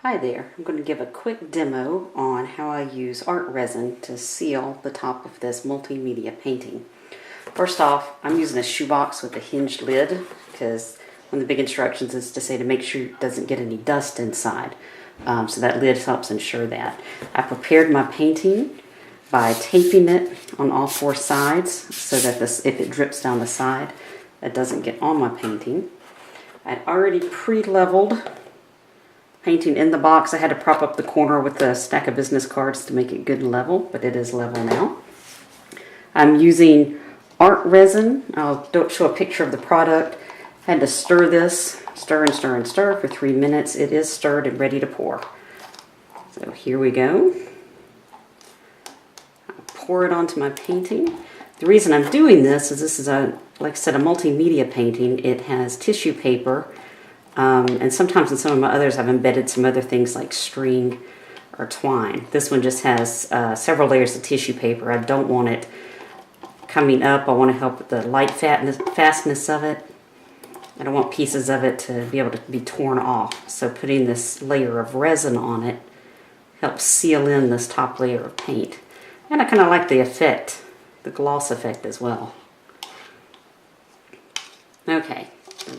Hi there, I'm going to give a quick demo on how I use art resin to seal the top of this multimedia painting. First off, I'm using a shoebox with a hinged lid because one of the big instructions is to say to make sure it doesn't get any dust inside. So that lid helps ensure that. I prepared my painting by taping it on all four sides so that if it drips down the side, it doesn't get on my painting. I'd already pre-leveled painting in the box. I had to prop up the corner with a stack of business cards to make it good and level, but it is level now. I'm using art resin. I'll show a picture of the product. I had to stir this, stir and stir and stir for 3 minutes. It is stirred and ready to pour. So here we go. I'll pour it onto my painting. The reason I'm doing this is like I said, a multimedia painting. It has tissue paper. And sometimes in some of my others I've embedded some other things like string or twine. This one just has several layers of tissue paper. I don't want it coming up. I want to help with the light fastness of it. I don't want pieces of it to be able to be torn off. So putting this layer of resin on it helps seal in this top layer of paint. And I kind of like the effect, the gloss effect as well. Okay.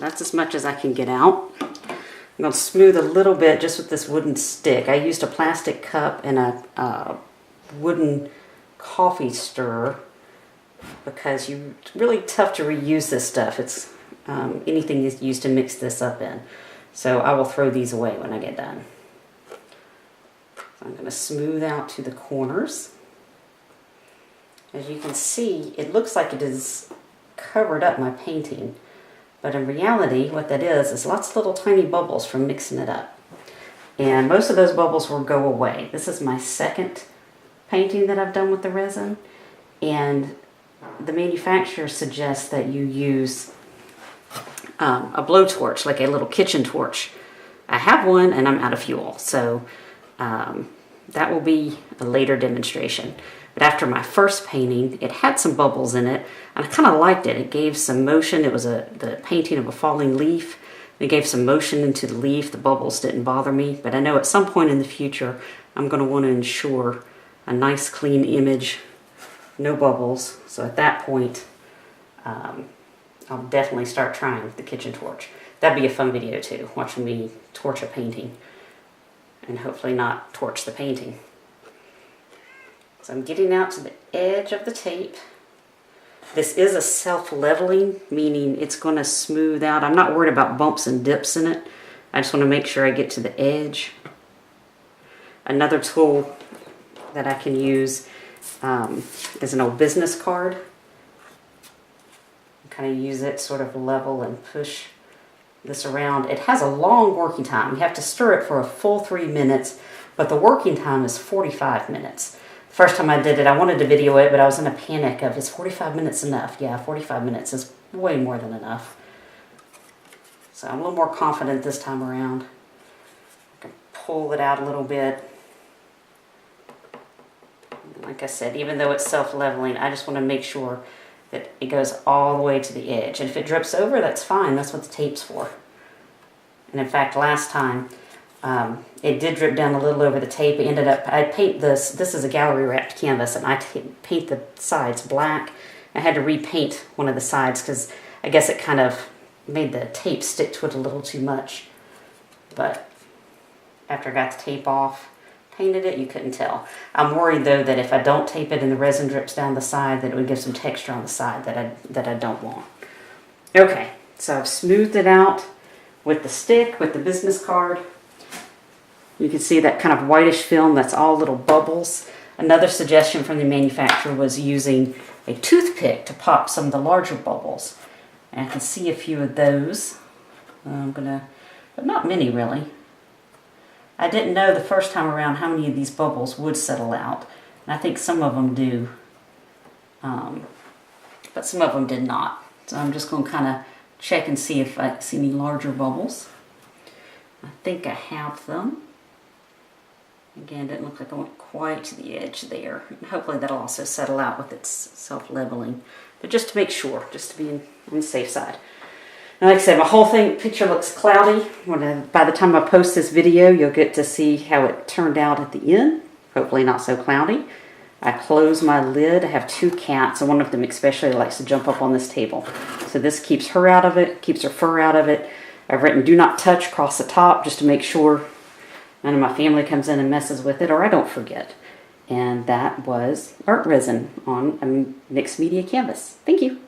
That's as much as I can get out. I'm going to smooth a little bit just with this wooden stick. I used a plastic cup and a wooden coffee stirrer because it's really tough to reuse this stuff. It's anything is used to mix this up in. So I will throw these away when I get done. So I'm going to smooth out to the corners. As you can see, it looks like it is covered up my painting. But in reality, what that is lots of little tiny bubbles from mixing it up. And most of those bubbles will go away. This is my second painting that I've done with the resin. And the manufacturer suggests that you use a blowtorch, like a little kitchen torch. I have one and I'm out of fuel. So that will be a later demonstration. But after my first painting, it had some bubbles in it, and I kind of liked it. It gave some motion. It was the painting of a falling leaf. It gave some motion into the leaf. The bubbles didn't bother me, but I know at some point in the future, I'm going to want to ensure a nice clean image, no bubbles. So at that point, I'll definitely start trying the kitchen torch. That'd be a fun video too, watching me torch a painting, and hopefully not torch the painting. So I'm getting out to the edge of the tape. This is a self-leveling, meaning it's going to smooth out. I'm not worried about bumps and dips in it. I just want to make sure I get to the edge. Another tool that I can use is an old business card. Kind of use it, sort of level and push this around. It has a long working time. You have to stir it for a full 3 minutes, but the working time is 45 minutes. First time I did it, I wanted to video it, but I was in a panic of, is 45 minutes enough? Yeah, 45 minutes is way more than enough. So I'm a little more confident this time around. I can pull it out a little bit. Like I said, even though it's self-leveling, I just want to make sure that it goes all the way to the edge. And if it drips over, that's fine. That's what the tape's for. And in fact, last time, it did drip down a little over the tape. It ended up, I paint this is a gallery wrapped canvas, and I paint the sides black. I had to repaint one of the sides because I guess it kind of made the tape stick to it a little too much. But after I got the tape off, painted it, you couldn't tell. I'm worried though that if I don't tape it and the resin drips down the side, that it would give some texture on the side that I don't want. Okay, so I've smoothed it out with the stick, with the business card. You can see that kind of whitish film, that's all little bubbles. Another suggestion from the manufacturer was using a toothpick to pop some of the larger bubbles. And I can see a few of those. But not many really. I didn't know the first time around how many of these bubbles would settle out. And I think some of them do. But some of them did not. So I'm just going to kind of check and see if I see any larger bubbles. I think I have them. Again, it didn't look like I went quite to the edge there. Hopefully that'll also settle out with its self-leveling. But just to make sure, just to be on the safe side. And like I said, my whole picture looks cloudy. By the time I post this video, you'll get to see how it turned out at the end. Hopefully not so cloudy. I close my lid. I have 2 cats, and one of them especially likes to jump up on this table. So this keeps her out of it, keeps her fur out of it. I've written do not touch across the top just to make sure none of my family comes in and messes with it, or I don't forget. And that was art resin on a mixed media canvas. Thank you.